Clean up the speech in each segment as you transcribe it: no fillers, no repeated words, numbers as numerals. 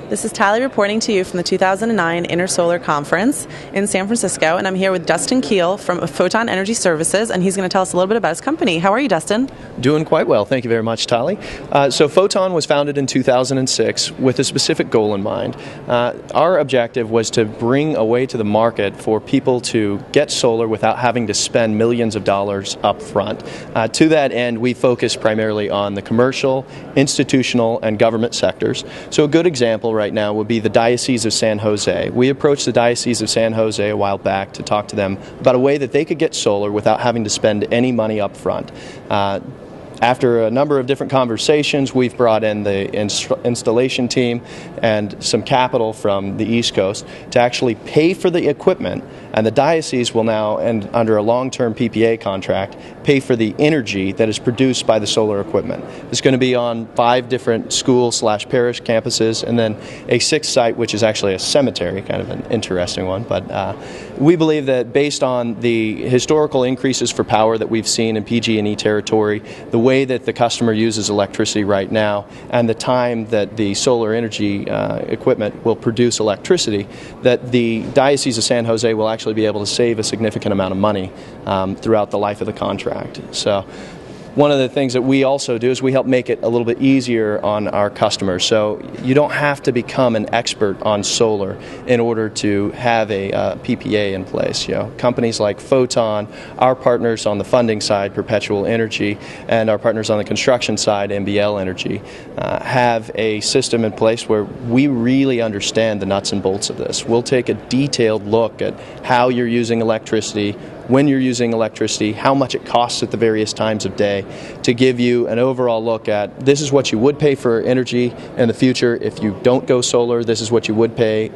This is Tally reporting to you from the 2009 Intersolar Conference in San Francisco, and I'm here with Dustin Keel from Photon Energy Services, and he's going to tell us a little bit about his company. How are you, Dustin? Doing quite well. Thank you very much, Tally. So Photon was founded in 2006 with a specific goal in mind. Our objective was to bring a way to the market for people to get solar without having to spend millions of dollars up front. To that end, we focus primarily on the commercial, institutional, and government sectors. So a good example right now would be the Diocese of San Jose. We approached the Diocese of San Jose a while back to talk to them about a way that they could get solar without having to spend any money up front. After a number of different conversations, we've brought in the installation team and some capital from the East Coast to actually pay for the equipment, and the diocese will now, and under a long-term PPA contract, pay for the energy that is produced by the solar equipment. It's going to be on 5 different school/parish campuses, and then a 6th site, which is actually a cemetery, kind of an interesting one. But we believe that based on the historical increases for power that we've seen in PG&E territory, the way that the customer uses electricity right now, and the time that the solar energy equipment will produce electricity, that the Diocese of San Jose will actually be able to save a significant amount of money throughout the life of the contract. So one of the things that we also do is we help make it a little bit easier on our customers. So you don't have to become an expert on solar in order to have a PPA in place. You know, companies like Photon, our partners on the funding side, Perpetual Energy, and our partners on the construction side, MBL Energy, have a system in place where we really understand the nuts and bolts of this. We'll take a detailed look at how you're using electricity, when you're using electricity, how much it costs at the various times of day, to give you an overall look at this is what you would pay for energy in the future if you don't go solar, this is what you would pay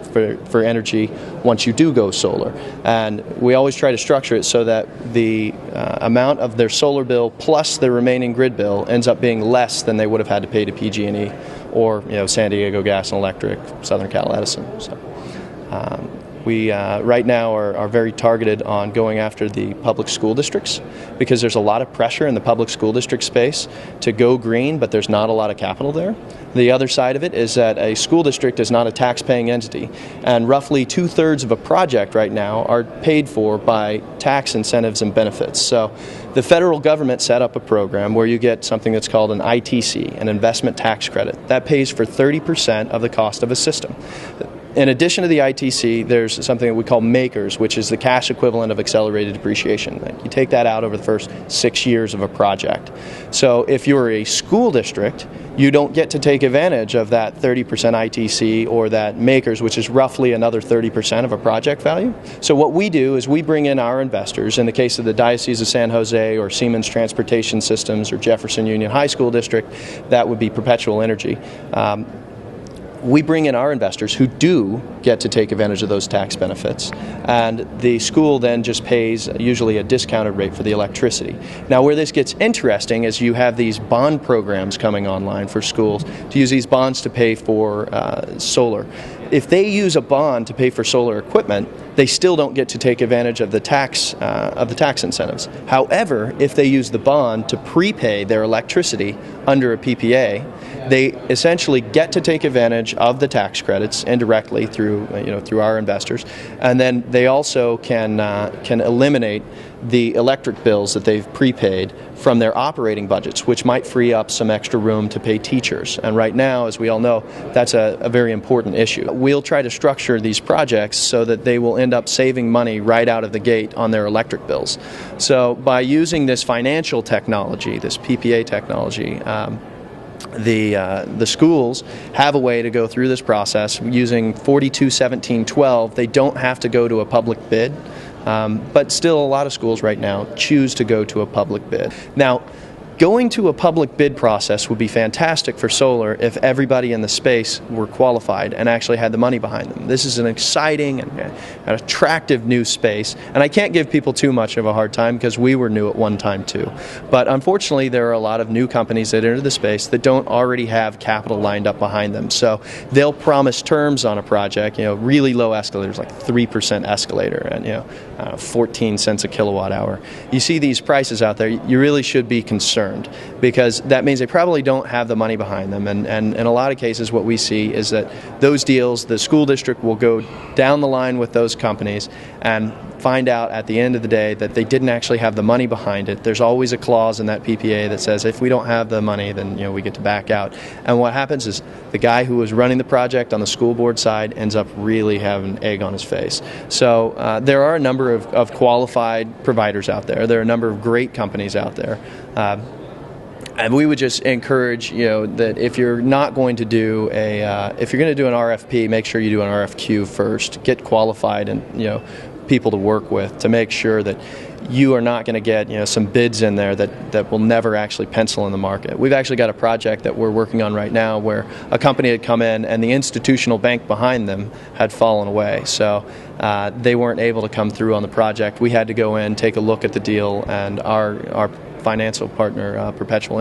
for energy once you do go solar. And we always try to structure it so that the amount of their solar bill plus the remaining grid bill ends up being less than they would have had to pay to PG&E or San Diego Gas and Electric, Southern Cal Edison. So, we right now are very targeted on going after the public school districts because there's a lot of pressure in the public school district space to go green, but there's not a lot of capital there. The other side of it is that a school district is not a tax-paying entity, and roughly 2/3 of a project right now are paid for by tax incentives and benefits. So the federal government set up a program where you get something that's called an ITC, an investment tax credit. That pays for 30% of the cost of a system. In addition to the ITC, there's something that we call MAKERS, which is the cash equivalent of accelerated depreciation. You take that out over the first 6 years of a project. So if you're a school district, you don't get to take advantage of that 30% ITC or that MAKERS, which is roughly another 30% of a project value. So what we do is we bring in our investors. In the case of the Diocese of San Jose or Siemens Transportation Systems or Jefferson Union High School District, that would be Perpetual Energy. We bring in our investors who do get to take advantage of those tax benefits, and the school then just pays usually a discounted rate for the electricity. Now, where this gets interesting is you have these bond programs coming online for schools to use these bonds to pay for solar. If they use a bond to pay for solar equipment, they still don't get to take advantage of the tax incentives. However, if they use the bond to prepay their electricity under a PPA, they essentially get to take advantage of the tax credits indirectly through our investors, and then they also can eliminate the electric bills that they've prepaid from their operating budgets, which might free up some extra room to pay teachers. And right now, as we all know, that's a very important issue. We'll try to structure these projects so that they will end up saving money right out of the gate on their electric bills. So by using this financial technology, this PPA technology, the schools have a way to go through this process using 421712. They don't have to go to a public bid, but still a lot of schools right now choose to go to a public bid. Now, going to a public bid process would be fantastic for solar if everybody in the space were qualified and actually had the money behind them. This is an exciting and an attractive new space, and I can't give people too much of a hard time because we were new at one time too. But unfortunately, there are a lot of new companies that enter the space that don't already have capital lined up behind them. So they'll promise terms on a project, really low escalators, like 3% escalator and 14 cents a kilowatt hour. You see these prices out there, you really should be concerned. concerned, because that means they probably don't have the money behind them. And in a lot of cases, what we see is that those deals, the school district will go down the line with those companies and find out at the end of the day that they didn't actually have the money behind it. There's always a clause in that PPA that says if we don't have the money, then we get to back out. And what happens is the guy who was running the project on the school board side ends up really having egg on his face. So there are a number of qualified providers out there. There are a number of great companies out there. And we would just encourage, that if you're not going to do if you're going to do an RFP, make sure you do an RFQ first. Get qualified and people to work with to make sure that you are not going to get some bids in there that will never actually pencil in the market. We've actually got a project that we're working on right now where a company had come in and the institutional bank behind them had fallen away. So they weren't able to come through on the project. We had to go in, take a look at the deal, and our financial partner, Perpetual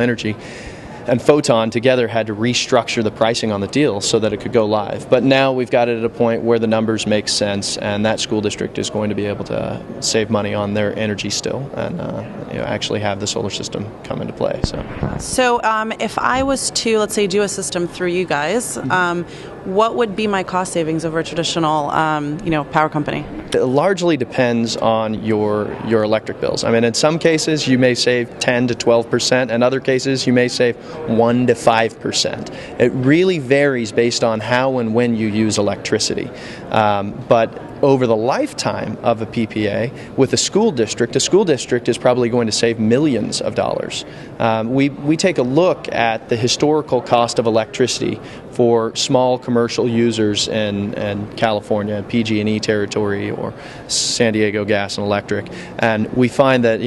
and Photon together had to restructure the pricing on the deal so that it could go live. But now we've got it at a point where the numbers make sense, and that school district is going to be able to save money on their energy still, and actually have the solar system come into play. So if I was to, let's say, do a system through you guys, what would be my cost savings over a traditional, power company? It largely depends on your electric bills. I mean, in some cases you may save 10 to 12%. In other cases you may save 1 to 5%. It really varies based on how and when you use electricity. But over the lifetime of a PPA with a school district is probably going to save millions of dollars. We take a look at the historical cost of electricity for small commercial users in California, PG&E territory, or San Diego Gas and Electric, and we find that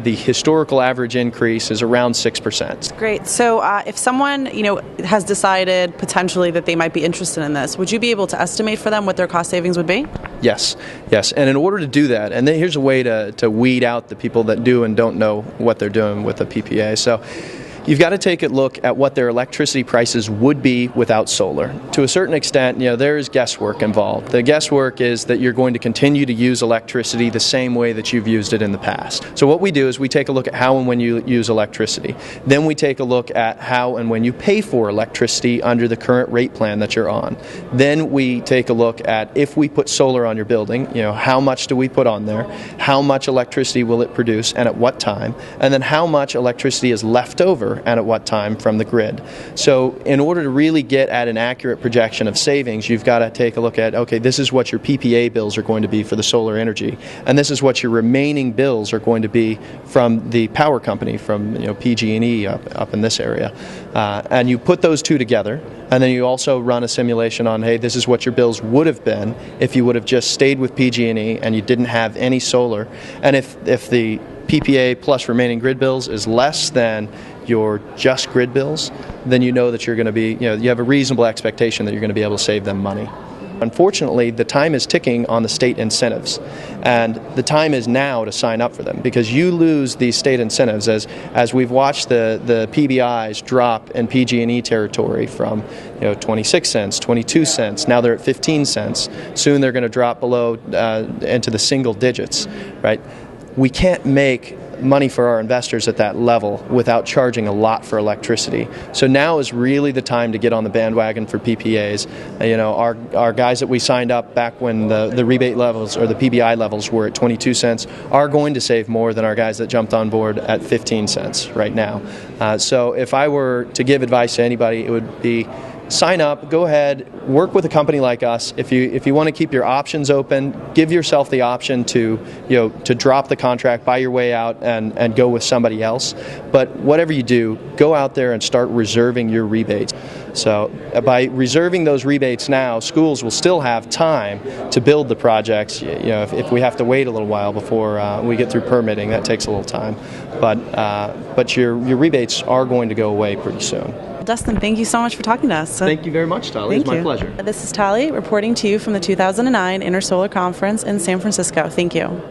the historical average increase is around 6%. Great. So if someone has decided potentially that they might be interested in this, would you be able to estimate for them what their cost savings would be? Yes. And in order to do that, and then here's a way to weed out the people that do and don't know what they're doing with a PPA. So you've got to take a look at what their electricity prices would be without solar. To a certain extent, there is guesswork involved. The guesswork is that you're going to continue to use electricity the same way that you've used it in the past. So what we do is we take a look at how and when you use electricity. Then we take a look at how and when you pay for electricity under the current rate plan that you're on. Then we take a look at if we put solar on your building, how much do we put on there? How much electricity will it produce and at what time? And then how much electricity is left over and at what time from the grid. So in order to really get at an accurate projection of savings, you've got to take a look at, okay, this is what your PPA bills are going to be for the solar energy, and this is what your remaining bills are going to be from the power company, from PG&E up in this area. And you put those two together, and then you also run a simulation on, hey, this is what your bills would have been if you would have just stayed with PG&E and you didn't have any solar. And if the PPA plus remaining grid bills is less than your just grid bills, then you know that you're going to be, you have a reasonable expectation that you're going to be able to save them money. Unfortunately, the time is ticking on the state incentives, and the time is now to sign up for them, because you lose these state incentives as we've watched the PBIs drop in PG&E territory from 26 cents, 22 cents, now they're at 15 cents. Soon they're going to drop below into the single digits, right? We can't make money for our investors at that level without charging a lot for electricity. So now is really the time to get on the bandwagon for PPAs. Our guys that we signed up back when the rebate levels or the PBI levels were at 22 cents are going to save more than our guys that jumped on board at 15 cents right now. So if I were to give advice to anybody, it would be sign up, go ahead, work with a company like us. If you want to keep your options open, give yourself the option to drop the contract, buy your way out, and go with somebody else. But whatever you do, go out there and start reserving your rebates. So by reserving those rebates now, schools will still have time to build the projects. If we have to wait a little while before we get through permitting, that takes a little time. But your rebates are going to go away pretty soon. Dustin, thank you so much for talking to us. Thank you very much, Tali. It's my pleasure. This is Tali reporting to you from the 2009 Intersolar Conference in San Francisco. Thank you.